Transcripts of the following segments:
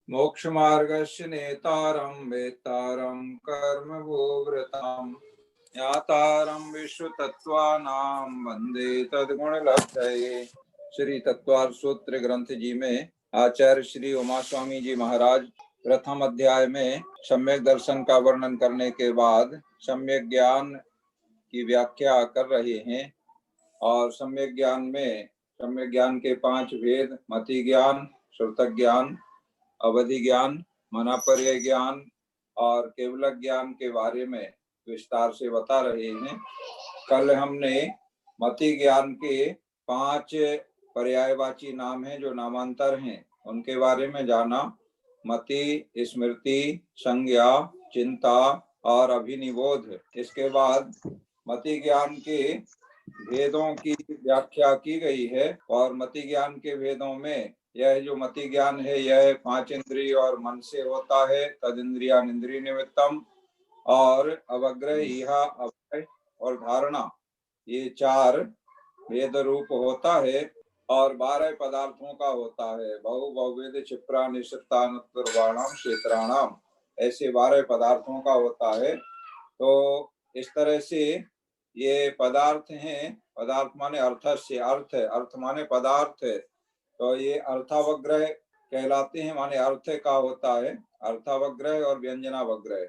मोक्षमार्गस्य नेतारं वेत्तारं कर्मभोवृतां ज्ञातारं विश्वतत्त्वानां वन्दे तद्गुणलब्धये। श्री तत्वार्थ सूत्र ग्रंथ जी में आचार्य श्री उमा स्वामी जी महाराज प्रथम अध्याय में सम्यक दर्शन का वर्णन करने के बाद सम्यक ज्ञान की व्याख्या कर रहे हैं। और सम्यक ज्ञान के 5 भेद, मति ज्ञान, श्रुतक ज्ञान, अवधि ज्ञान, मनापर्य ज्ञान और केवल ज्ञान के बारे में विस्तार से बता रहे हैं। कल हमने मति ज्ञान के 5 पर्यायवाची नाम हैं जो नामांतर हैं, उनके बारे में जाना। मति, स्मृति, संज्ञा, चिंता और अभिनिबोध। इसके बाद मति ज्ञान के भेदों की व्याख्या की गई है और मति ज्ञान के भेदों में यह जो मति ज्ञान है यह 5 इंद्रिय और मन से होता है, तद इंद्रिया इंद्रिय निमित्तम। और अवग्रह, इहा, अवग्रह और धारणा, ये 4 भेद रूप होता है और 12 पदार्थों का होता है। बहु बहुवेद क्षिप्रा निश्चितानुर्वाणाम क्षेत्राणाम, ऐसे 12 पदार्थों का होता है। तो इस तरह से ये पदार्थ हैं। पदार्थ माने अर्थ से, अर्थ माने पदार्थ। तो ये अर्थावग्रह कहलाते हैं, माने अर्थ का होता है, अर्थावग्रह और व्यंजनावग्रह।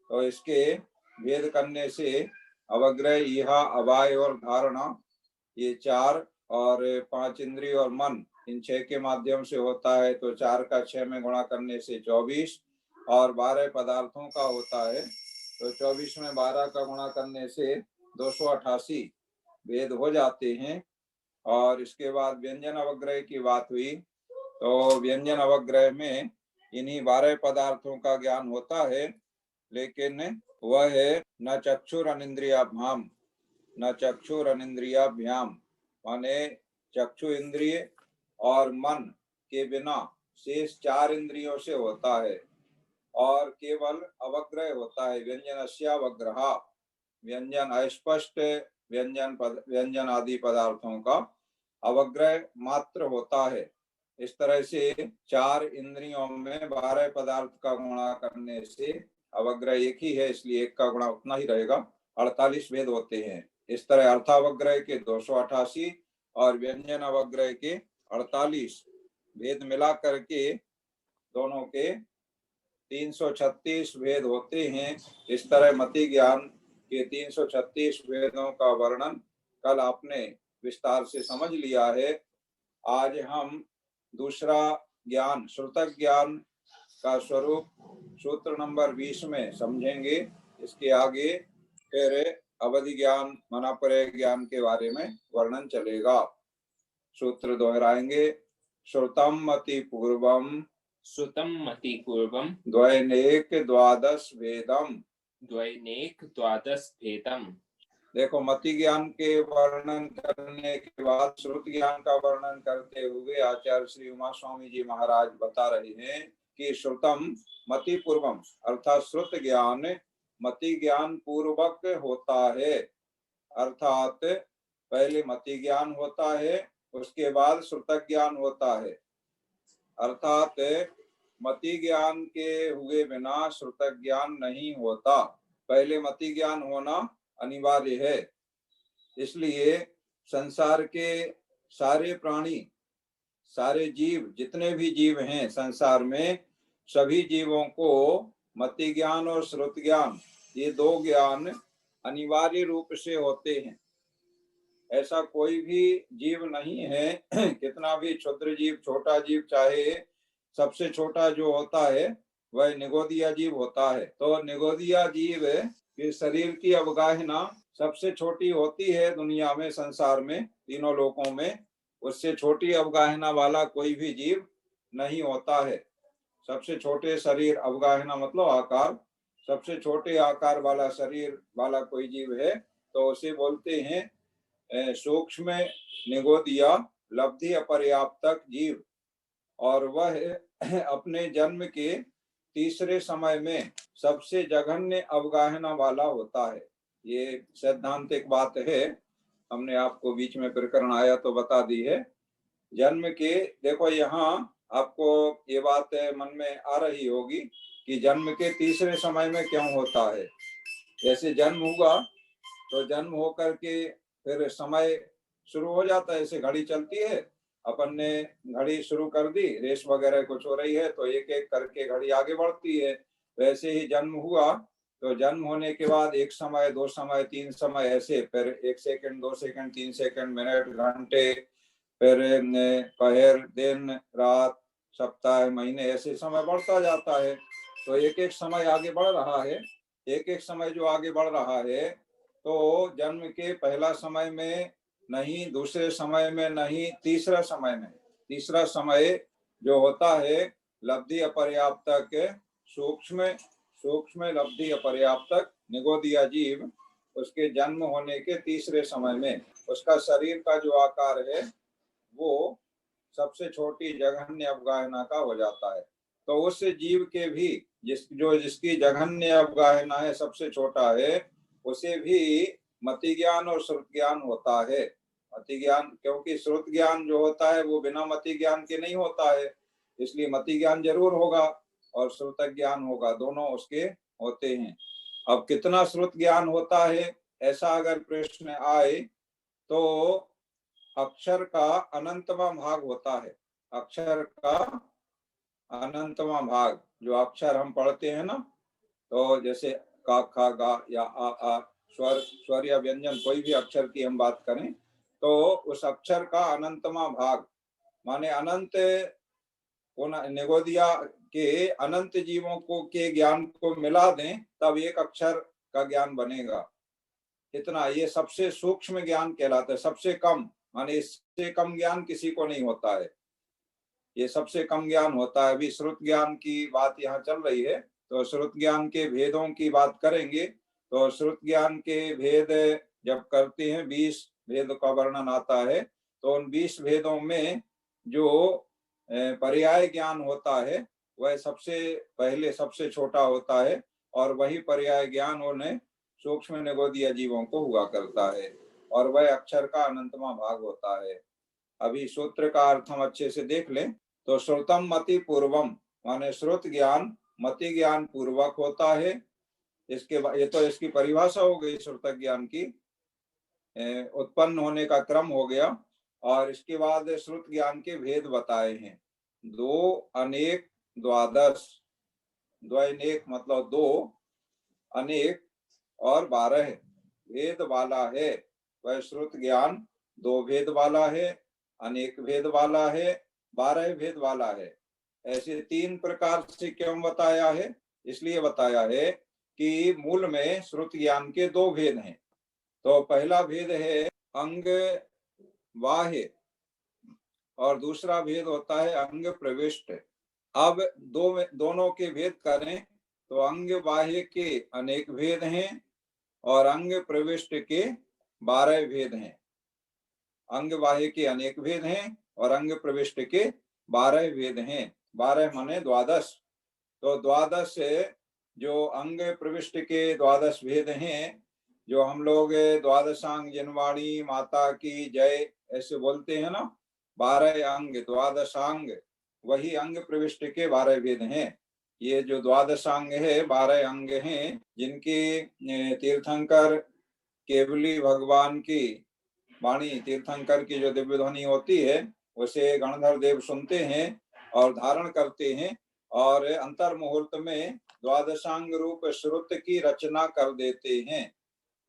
तो इसके भेद करने से अवग्रह, इहा, अवाय और धारणा, ये 4 और 5 इंद्रिय और मन, इन 6 के माध्यम से होता है। तो 4 का 6 में गुणा करने से 24 और 12 पदार्थों का होता है। तो 24 में 12 का गुणा करने से 288 भेद हो जाते हैं। और इसके बाद व्यंजन अवग्रह की बात हुई, तो व्यंजन अवग्रह में इन्हीं 12 पदार्थों का ज्ञान होता है, लेकिन वह है न चक्षुर अनिंद्रियाभ्याम, न चक्षुर अनिंद्रियाभ्याम माने चक्षु इंद्रिय और मन के बिना शेष 4 इंद्रियों से होता है। और केवल अवग्रह होता है, व्यंजनस्यावग्रह, व्यंजन अस्पष्ट व्यंजन आदि पदार्थों का अवग्रह मात्र होता है। इस तरह से 4 इंद्रियों में 12 पदार्थ का गुणा करने से अवग्रह एक ही है, इसलिए एक का गुणा उतना ही रहेगा। 48 भेद होते हैं। इस तरह अर्थावग्रह के 288 और व्यंजन अवग्रह के 48 भेद मिला करके दोनों के 336 भेद होते हैं। इस तरह मति ज्ञान के 336 भेदों का वर्णन कल आपने विस्तार से समझ लिया है। आज हम दूसरा ज्ञान, श्रुतक ज्ञान का स्वरूप सूत्र नंबर 20 में समझेंगे। इसके आगे फिर अवधि ज्ञान, मनापर्य ज्ञान के बारे में वर्णन चलेगा। सूत्र दोहराएंगे। श्रुतम मति पूर्वम, श्रुतम मति पूर्वम, द्वैनेक द्वादश भेदम, द्वैनेक द्वादश भेदम। देखो, मति ज्ञान के वर्णन करने के बाद श्रुत ज्ञान का वर्णन करते हुए आचार्य श्री उमा स्वामी जी महाराज बता रहे हैं कि श्रुतम मति पूर्वम, अर्थात श्रुत ज्ञान मति ज्ञान पूर्वक होता है। अर्थात पहले मति ज्ञान होता है, उसके बाद श्रुतक ज्ञान होता है। अर्थात मति ज्ञान के हुए बिना श्रुतक ज्ञान नहीं होता, पहले मति ज्ञान होना अनिवार्य है। इसलिए संसार के सारे प्राणी, सारे जीव, जितने भी जीव हैं संसार में, सभी जीवों को मति ज्ञान और श्रुत ज्ञान, ये 2 ज्ञान अनिवार्य रूप से होते हैं। ऐसा कोई भी जीव नहीं है, कितना भी क्षुद्र जीव, छोटा जीव, चाहे सबसे छोटा जो होता है वह निगोदिया जीव होता है। तो निगोदिया जीव के शरीर की अवगाहना सबसे छोटी होती है दुनिया में, संसार में, तीनों लोकों में। उससे छोटी अवगाहना वाला कोई भी जीव नहीं होता है। सबसे छोटे शरीर, अवगाहना मतलब आकार, सबसे छोटे आकार वाला शरीर वाला कोई जीव है तो उसे बोलते हैं सूक्ष्म निगोदिया, लब्धि अपर्याप्तक जीव। और वह अपने जन्म के तीसरे समय में सबसे जघन्य अवगाहना वाला होता है। ये सैद्धांतिक बात है, हमने आपको बीच में प्रकरण आया तो बता दी है। जन्म के, देखो यहाँ आपको ये बात मन में आ रही होगी कि जन्म के तीसरे समय में क्यों होता है। जैसे जन्म हुआ तो जन्म होकर के फिर समय शुरू हो जाता है, ऐसे घड़ी चलती है, अपन ने घड़ी शुरू कर दी, रेस वगैरह कुछ हो रही है तो एक एक करके घड़ी आगे बढ़ती है। वैसे ही जन्म हुआ तो जन्म होने के बाद एक समय, दो समय, तीन समय, ऐसे फिर 1 सेकंड, 2 सेकंड, 3 सेकंड, मिनट, घंटे, फिर पहर, दिन, रात, सप्ताह, महीने, ऐसे समय बढ़ता जाता है। तो एक एक समय आगे बढ़ रहा है। एक एक समय जो आगे बढ़ रहा है तो जन्म के पहला समय में नहीं, दूसरे समय में नहीं, तीसरा समय में। तीसरा समय जो होता है लब्धि अपर्याप्तक सूक्ष्म, सूक्ष्म लब्धि अपर्याप्तक निगोदिया जीव, उसके जन्म होने के तीसरे समय में उसका शरीर का जो आकार है वो सबसे छोटी जघन्य अवगाहना का हो जाता है। तो उस जीव के भी जिसकी जघन्य अवगाहना है, सबसे छोटा है, उसे भी मति ज्ञान और श्रुत ज्ञान होता है। मति ज्ञान, क्योंकि श्रुत ज्ञान जो होता है वो बिना मति ज्ञान के नहीं होता है, इसलिए मति ज्ञान जरूर होगा और श्रुत ज्ञान होगा, दोनों उसके होते हैं। अब कितना श्रुत ज्ञान होता है ऐसा अगर प्रश्न आए तो अक्षर का अनंतवा भाग होता है। अक्षर का अनंतवा भाग, जो अक्षर हम पढ़ते हैं ना, तो जैसे का, खा, गा या आ, स्वर या व्यंजन, कोई भी अक्षर की हम बात करें तो उस अक्षर का अनंतवा भाग माने अनंत, निगोदिया के अनंत जीवों को के ज्ञान को मिला दें तब एक अक्षर का ज्ञान बनेगा। इतना, ये सबसे सूक्ष्म ज्ञान कहलाता है, सबसे कम, माने इससे कम ज्ञान किसी को नहीं होता है, ये सबसे कम ज्ञान होता है। अभी श्रुत ज्ञान की बात यहाँ चल रही है तो श्रुत ज्ञान के भेदों की बात करेंगे। तो श्रुत ज्ञान के भेद जब करते हैं 20 भेद का वर्णन आता है, तो उन 20 भेदों में जो पर्याय ज्ञान होता है वह सबसे पहले सबसे छोटा होता है और वही पर्याय ज्ञान उन्हें सूक्ष्म निगोदिया जीवों को हुआ करता है और वह अक्षर का अनंतमा भाग होता है। अभी सूत्र का अर्थ हम अच्छे से देख लें तो श्रुतम मति पूर्वम माने श्रुत ज्ञान मति ज्ञान पूर्वक होता है। इसके ये तो इसकी परिभाषा हो गई श्रुत ज्ञान की, उत्पन्न होने का क्रम हो गया। और इसके बाद श्रुत ज्ञान के भेद बताए हैं, 2, अनेक, द्वादश। द्वैनेक मतलब 2, अनेक और 12 भेद वाला है। वह श्रुत ज्ञान 2 भेद वाला है, अनेक भेद वाला है, 12 भेद वाला है। ऐसे 3 प्रकार से क्यों बताया है? इसलिए बताया है कि मूल में श्रुत ज्ञान के 2 भेद हैं। तो पहला भेद है अंग बाह्य और दूसरा भेद होता है अंग प्रविष्ट। अब दोनों के भेद करें तो अंग बाह्य के अनेक भेद हैं और अंग प्रविष्ट के 12 भेद हैं। अंग बाह्य के अनेक भेद हैं और अंग प्रविष्ट के 12 भेद हैं। 12 माने द्वादश। तो द्वादश जो अंग प्रविष्ट के 12 भेद हैं, जो हम लोग द्वादशांग जिनवाणी माता की जय ऐसे बोलते हैं ना, 12 अंग द्वादशांग, वही अंग प्रविष्ट के 12 भेद हैं। ये जो द्वादशांग है 12 अंग हैं, जिनकी तीर्थंकर केवली भगवान की वाणी, तीर्थंकर की जो दिव्य ध्वनि होती है उसे गणधर देव सुनते हैं और धारण करते हैं और अंतर मुहूर्त में द्वादशांग रूप श्रुत की रचना कर देते हैं,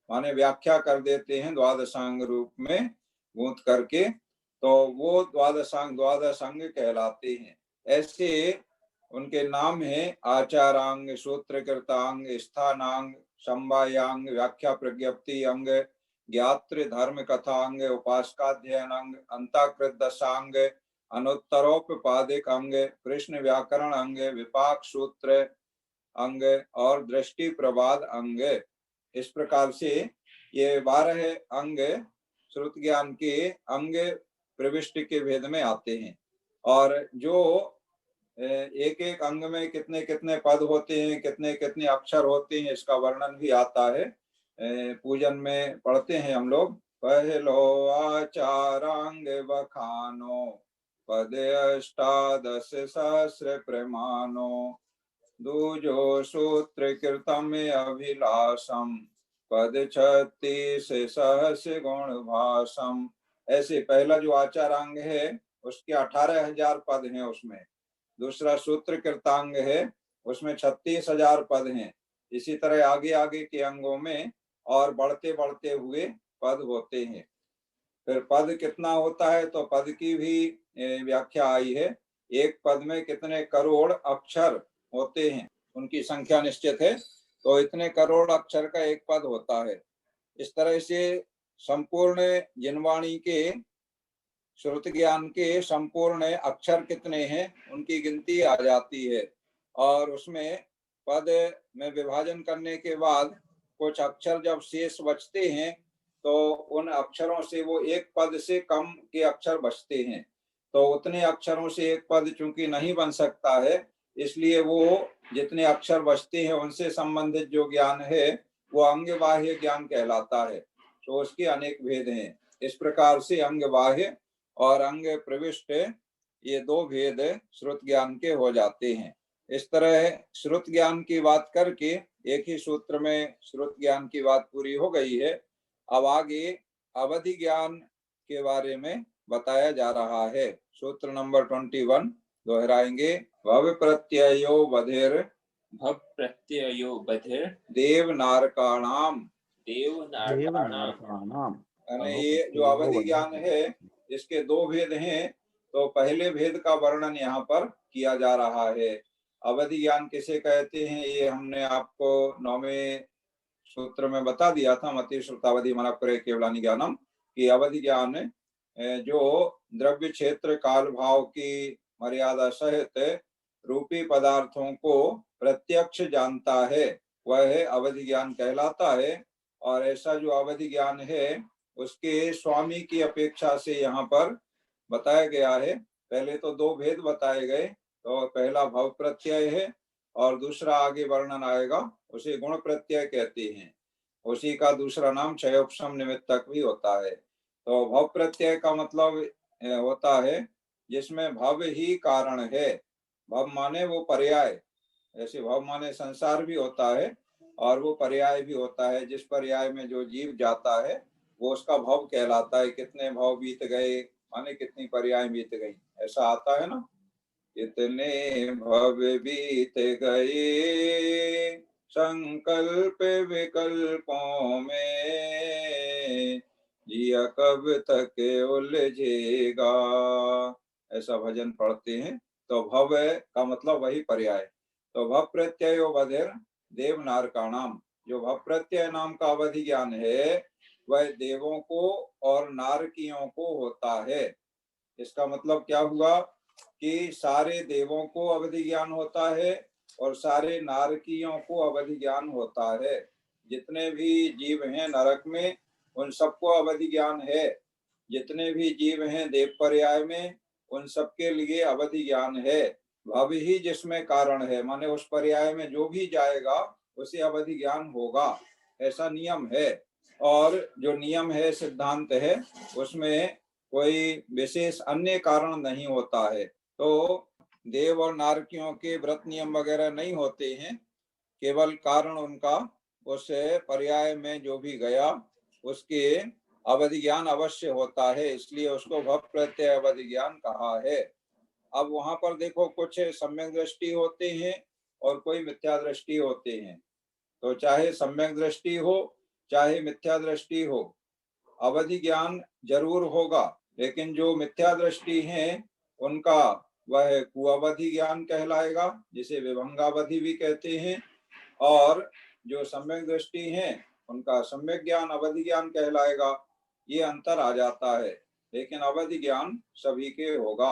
माने व्याख्या कर देते हैं द्वादशांग रूप में गूंथ करके, तो वो द्वादश अंग कहलाते हैं। ऐसे उनके नाम है आचारांग, सूत्रकृतांग, स्थानांग, संवायांग, व्याख्या प्रज्ञप्ति अंग, ज्ञात्र धर्म कथांग, उपासकाध्ययन अंग, अंताकृत दशांग, अनुत्तरोपादिक अंग, कृष्ण व्याकरण अंग, विपाक सूत्र अंग और दृष्टि प्रवाद अंग। इस प्रकार से ये 12 अंग श्रुत ज्ञान के अंग प्रविष्टि के भेद में आते हैं। और जो एक एक अंग में कितने कितने पद होते हैं, कितने कितने अक्षर होते हैं, इसका वर्णन भी आता है। पूजन में पढ़ते हैं हम लोग, पहलो आचारांग बखानो पदे अष्टादश सहस्र प्रमाणो दूजो सूत्र कृतम अभिलाषम पद 36 सहस्र गुण भाषम। ऐसे पहला जो आचारांग है उसके 18,000 पद हैं, उसमें दूसरा सूत्र कृतांग है उसमें 36,000 पद हैं। इसी तरह आगे आगे के अंगों में और बढ़ते बढ़ते हुए पद होते हैं। फिर पद कितना होता है तो पद की भी व्याख्या आई है। एक पद में कितने करोड़ अक्षर होते हैं, उनकी संख्या निश्चित है, तो इतने करोड़ अक्षर का एक पद होता है। इस तरह से संपूर्ण जिनवाणी के श्रुत ज्ञान के संपूर्ण अक्षर कितने हैं उनकी गिनती आ जाती है। और उसमें पद में विभाजन करने के बाद कुछ अक्षर जब शेष बचते हैं तो उन अक्षरों से वो एक पद से कम के अक्षर बचते हैं। तो उतने अक्षरों से एक पद चूंकि नहीं बन सकता है, इसलिए वो जितने अक्षर बचते हैं उनसे संबंधित जो ज्ञान है वो अंग बाह्य ज्ञान कहलाता है। तो उसके अनेक भेद हैं। इस प्रकार से अंग बाह्य और अंग प्रविष्ट ये दो भेद श्रुत ज्ञान के हो जाते हैं। इस तरह श्रुत ज्ञान की बात करके एक ही सूत्र में श्रुत ज्ञान की बात पूरी हो गई है। अब आगे अवधि ज्ञान के बारे में बताया जा रहा है। सूत्र नंबर 21 दोहराएंगे। भव प्रत्ययो बधिर भव प्रत्ययो बधिर देव नारकाणाम। देव नारकाणाम। देवनारकाणाम। यानी ये जो अवधि ज्ञान है इसके दो भेद हैं। तो पहले भेद का वर्णन यहाँ पर किया जा रहा है। अवधि ज्ञान किसे कहते हैं ये हमने आपको 9वें सूत्र में बता दिया था। मति श्रुतावधि मन परे केवलानि ज्ञानम की अवधि ज्ञान जो द्रव्य क्षेत्र काल भाव की मर्यादा सहित रूपी पदार्थों को प्रत्यक्ष जानता है वह है अवधि ज्ञान कहलाता है। और ऐसा जो अवधि ज्ञान है उसके स्वामी की अपेक्षा से यहाँ पर बताया गया है। पहले तो दो भेद बताए गए, तो पहला भव प्रत्यय है और दूसरा आगे वर्णन आएगा उसे गुण प्रत्यय कहते हैं। उसी का दूसरा नाम क्षयोपशम निमित्तक भी होता है। तो भव प्रत्यय का मतलब होता है जिसमें भव ही कारण है। भव माने वो पर्याय, ऐसे भव माने संसार भी होता है और वो पर्याय भी होता है। जिस पर्याय में जो जीव जाता है वो उसका भव कहलाता है। कितने भव बीत गए माने कितनी पर्याय बीत गई, ऐसा आता है ना। कितने भव बीत गए संकल्प विकल्पों में जिया कब तक उलझेगा, ऐसा भजन पढ़ते हैं। तो भव का मतलब वही पर्याय। तो भव प्रत्ययो बधिर देव नारकाणाम। जो भव प्रत्यय नाम का अवधि ज्ञान है वह देवों को और नारकियों को होता है। इसका मतलब क्या हुआ कि सारे देवों को अवधि ज्ञान होता है और सारे नारकियों को अवधि ज्ञान होता है। जितने भी जीव हैं नरक में उन सबको अवधि ज्ञान है। जितने भी जीव हैं देव पर्याय में उन सबके लिए अवधि ज्ञान है। भव ही जिसमें कारण है माने उस पर्याय में जो भी जाएगा उसे अवधि ज्ञान होगा, ऐसा नियम है। और जो नियम है सिद्धांत है उसमें कोई विशेष अन्य कारण नहीं होता है। तो देव और नारकियों के व्रत नियम वगैरह नहीं होते हैं, केवल कारण उनका उस पर्याय में जो भी गया उसके अवधि ज्ञान अवश्य होता है, इसलिए उसको भव प्रत्यय अवधि ज्ञान कहा है। अब वहां पर देखो कुछ सम्यक दृष्टि होते हैं और कोई मिथ्या दृष्टि होते हैं। तो चाहे सम्यक दृष्टि हो चाहे मिथ्या दृष्टि हो अवधि ज्ञान जरूर होगा। लेकिन जो मिथ्या दृष्टि है उनका वह कुअवधि ज्ञान कहलाएगा, जिसे विभंगावधि भी कहते हैं। और जो सम्यक दृष्टि है उनका सम्यक ज्ञान अवधि ज्ञान कहलाएगा। ये अंतर आ जाता है, लेकिन अवधि ज्ञान सभी के होगा।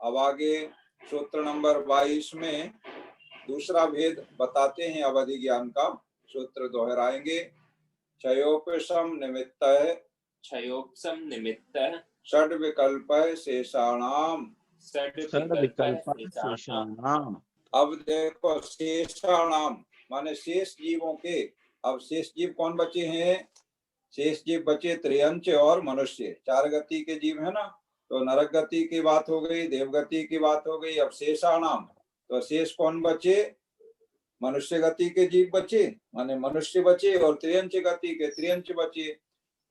अब आगे सूत्र नंबर 22 में दूसरा भेद बताते हैं अवधि ज्ञान का। सूत्र दोहराएंगे। क्षयोपशम निमित्त क्षयोपशम निमित्त षड विकल्प शेषाणाम। षड षड विकल्प विकल्प शेषाणाम। अब देखो शेषाणाम माने शेष जीवों के। अब शेष जीव कौन बचे हैं? शेष जीव बचे त्रियंच और मनुष्य, चार गति के जीव है ना। तो नरक गति की बात हो गई, देवगति की बात हो गई। अब शेषाणाम, तो शेष कौन बचे? मनुष्य गति के जीव बचे, माने मनुष्य बचे, और त्रियंच गति के त्रियंच बचे।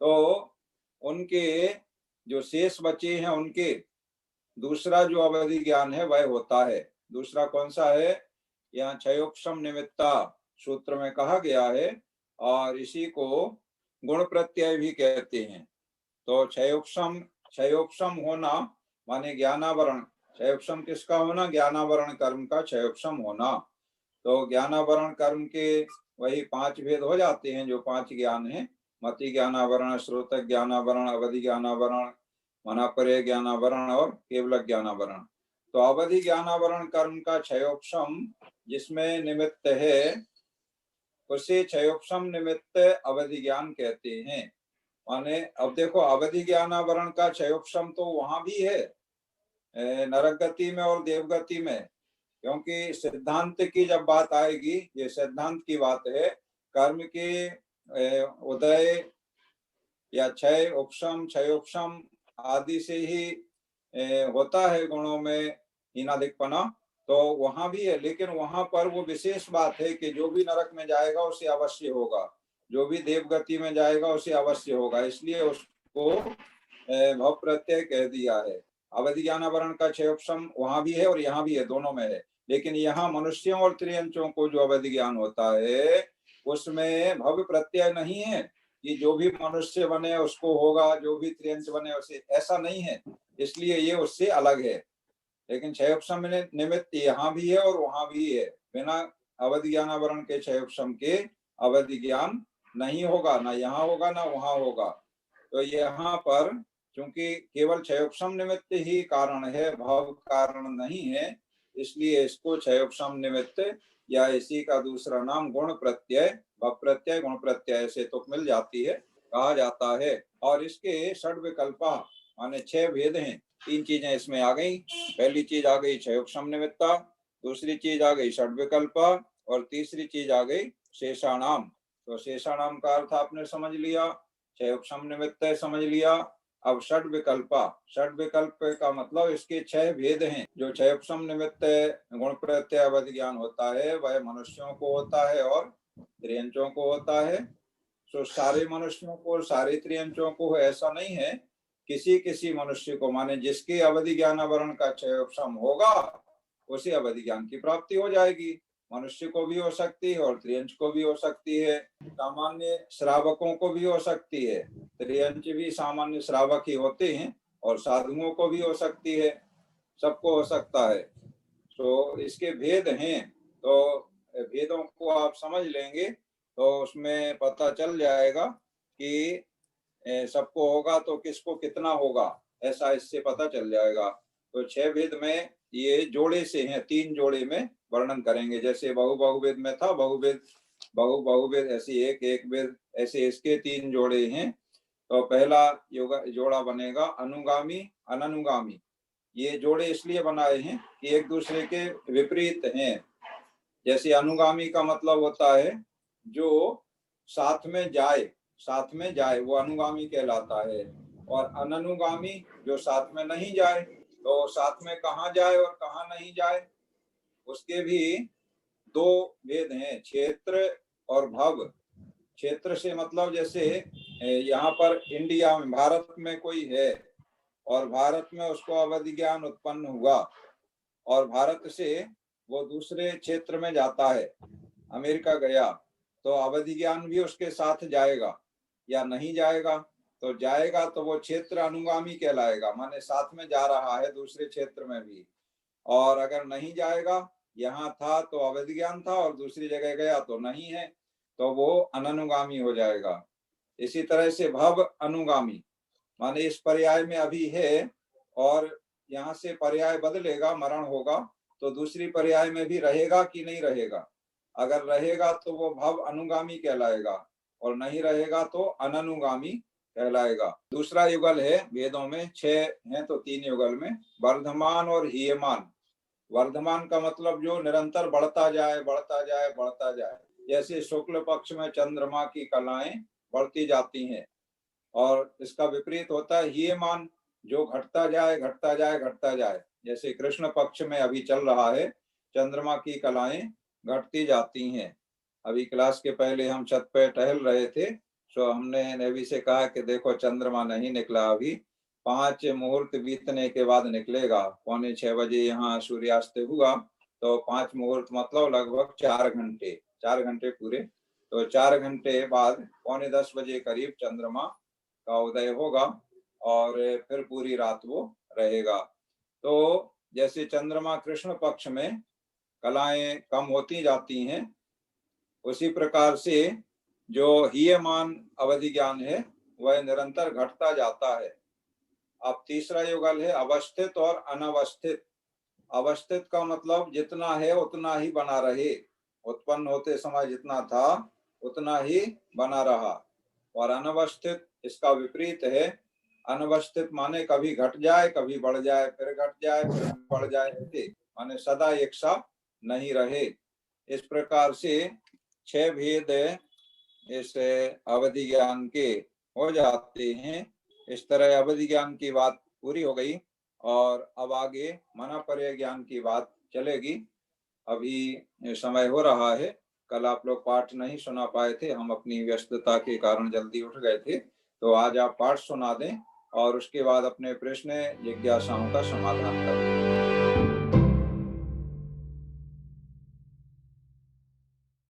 तो उनके जो शेष बचे हैं उनके दूसरा जो अवधि ज्ञान है वह होता है। दूसरा कौन सा है? यहाँ क्षयोक्षम निमित्ता सूत्र में कहा गया है, और इसी को गुण प्रत्यय भी कहते हैं। तो क्षयोक्षम, क्षयोक्षम होना माने ज्ञानावरण। क्षयोक्षम किसका होना? ज्ञानावरण कर्म का क्षयोक्षम होना। तो ज्ञानावरण कर्म के वही 5 भेद हो जाते हैं, जो 5 ज्ञान है। मति ज्ञानावरण, श्रोत ज्ञानावरण, अवधि ज्ञानावरण, मनापरे ज्ञानावरण और केवल ज्ञानावरण। तो अवधि ज्ञानावरण कर्म का क्षयोक्षम जिसमें निमित्त है उसे क्षयोक्षम निमित्त अवधि ज्ञान कहते हैं। माने अब देखो, अवधि ज्ञानावरण का क्षयोक्षम तो वहां भी है, नरक गति में और देवगति में। क्योंकि सिद्धांत की जब बात आएगी, ये सिद्धांत की बात है, कर्म के उदय या क्षय उपशम क्षयोक्षम आदि से ही होता है गुणों में हीनाधिकपना। तो वहां भी है, लेकिन वहां पर वो विशेष बात है कि जो भी नरक में जाएगा उसे अवश्य होगा, जो भी देवगति में जाएगा उसे अवश्य होगा, इसलिए उसको भव प्रत्यय कह दिया है। अवधि ज्ञानावरण का क्षयोक्षम वहां भी है और यहाँ भी है, दोनों में है। लेकिन यहाँ मनुष्यों और त्रियंचों को जो अवधि ज्ञान होता है उसमें भव प्रत्यय नहीं है कि जो भी मनुष्य बने उसको होगा, जो भी त्रियंच बने उसे, ऐसा नहीं है, इसलिए ये उससे अलग है। लेकिन क्षयोक्षम निमित्त यहाँ भी है और वहां भी है। बिना अवधि ज्ञानावरण के क्षयोक्षम के अवधि ज्ञान नहीं होगा, ना यहाँ होगा ना वहां होगा। तो यहाँ पर चूंकि केवल क्षयोक्षम निमित्त ही कारण है, भाव कारण नहीं है, इसलिए इसको क्षयोक्षम निमित्त या इसी का दूसरा नाम गुण प्रत्यय, भव प्रत्यय, गुण प्रत्यय से तो मिल जाती है, कहा जाता है। और इसके षड विकल्पा माने 6 भेद हैं। 3 चीजें इसमें आ गई। पहली चीज आ गई क्षयोक्षम निमित्ता, दूसरी चीज आ गई षड विकल्पा, और तीसरी चीज आ गई शेषाणाम। तो शेषाणाम का अर्थ आपने समझ लिया, क्षयोक्षम निमित्त समझ लिया। अब षड विकल्पा, षड विकल्प का मतलब इसके 6 भेद हैं। जो क्षयोक्षम निमित्त गुण प्रत्यय अवधि ज्ञान होता है वह मनुष्यों को होता है और त्रियंचों को होता है। तो सारे मनुष्यों को, सारे त्रियंचों को ऐसा नहीं है, किसी किसी मनुष्य को, माने जिसके अवधि ज्ञानावरण का क्षयोक्षम होगा उसे अवधि ज्ञान की प्राप्ति हो जाएगी। मनुष्य को भी हो सकती है और त्रियंच को भी हो सकती है, सामान्य श्रावकों को भी हो सकती है। त्रियंच भी सामान्य श्रावक ही होते हैं, और साधुओं को भी हो सकती है, सबको हो सकता है। तो इसके भेद हैं, तो भेदों को आप समझ लेंगे तो उसमें पता चल जाएगा कि सबको होगा तो किसको कितना होगा, ऐसा इससे पता चल जाएगा। तो 6 भेद में ये जोड़े से हैं, 3 जोड़े में वर्णन करेंगे। जैसे बहुवेद में था बहुवेद, बहुवेद, ऐसे एक वेद, ऐसे इसके 3 जोड़े हैं। तो पहला जोड़ा बनेगा अनुगामी अननुगामी। ये जोड़े इसलिए बनाए हैं कि एक दूसरे के विपरीत हैं। जैसे अनुगामी का मतलब होता है जो साथ में जाए, साथ में जाए वो अनुगामी कहलाता है। और अननुगामी जो साथ में नहीं जाए, तो साथ में कहाँ जाए और कहाँ नहीं जाए, उसके भी 2 भेद हैं, क्षेत्र और भव। क्षेत्र से मतलब जैसे यहाँ पर इंडिया में, भारत में कोई है और भारत में उसको अवधि ज्ञान उत्पन्न हुआ, और भारत से वो दूसरे क्षेत्र में जाता है, अमेरिका गया, तो अवधि ज्ञान भी उसके साथ जाएगा या नहीं जाएगा? तो जाएगा तो वो क्षेत्र अनुगामी कहलाएगा, माने साथ में जा रहा है दूसरे क्षेत्र में भी। और अगर नहीं जाएगा, यहाँ था तो अवधि ज्ञान था और दूसरी जगह गया तो नहीं है, तो वो अननुगामी हो जाएगा। इसी तरह से भव अनुगामी, माने इस पर्याय में अभी है और यहाँ से पर्याय बदलेगा, मरण होगा, तो दूसरी पर्याय में भी रहेगा कि नहीं रहेगा? अगर रहेगा तो वो भव अनुगामी कहलाएगा, और नहीं रहेगा तो अननुगामी कहलाएगा। दूसरा युगल है वेदों में, 6 हैं तो 3 युगल में वर्धमान और हीयमान। वर्धमान का मतलब जो निरंतर बढ़ता जाए, बढ़ता जाए, बढ़ता जाए। जैसे शुक्ल पक्ष में चंद्रमा की कलाएं बढ़ती जाती हैं, और इसका विपरीत होता है हीयमान, जो घटता जाए घटता जाए घटता जाए। जैसे कृष्ण पक्ष में अभी चल रहा है, चंद्रमा की कलाएं घटती जाती हैं। अभी क्लास के पहले हम छत पे टहल रहे थे, तो हमने नेवी से कहा कि देखो चंद्रमा नहीं निकला अभी, 5 मुहूर्त बीतने के बाद निकलेगा। 5:45 यहाँ सूर्यास्त हुआ, तो 5 मुहूर्त मतलब लगभग 4 घंटे, 4 घंटे पूरे। तो 4 घंटे बाद 9:45 बजे करीब चंद्रमा का उदय होगा और फिर पूरी रात वो रहेगा। तो जैसे चंद्रमा कृष्ण पक्ष में कलाएं कम होती जाती हैं, उसी प्रकार से जो हीयमान अवधि ज्ञान है वह निरंतर घटता जाता है। अब तीसरा युगल है अवस्थित और अनवस्थित। अवस्थित का मतलब जितना है उतना ही बना रहे, उत्पन्न होते समय जितना था उतना ही बना रहा। और अनवस्थित इसका विपरीत है। अनवस्थित माने कभी घट जाए, कभी बढ़ जाए, फिर घट जाए, फिर बढ़ जाए, माने सदा एक सा नहीं रहे। इस प्रकार से 6 भेद इस अवधि ज्ञान के हो जाते हैं। इस तरह अवधि ज्ञान की बात पूरी हो गई और अब आगे मनापर्य ज्ञान की बात चलेगी। अभी समय हो रहा है, कल आप लोग पाठ नहीं सुना पाए थे, हम अपनी व्यस्तता के कारण जल्दी उठ गए थे, तो आज आप पाठ सुना दें और उसके बाद अपने प्रश्न जिज्ञासाओं का समाधान करें।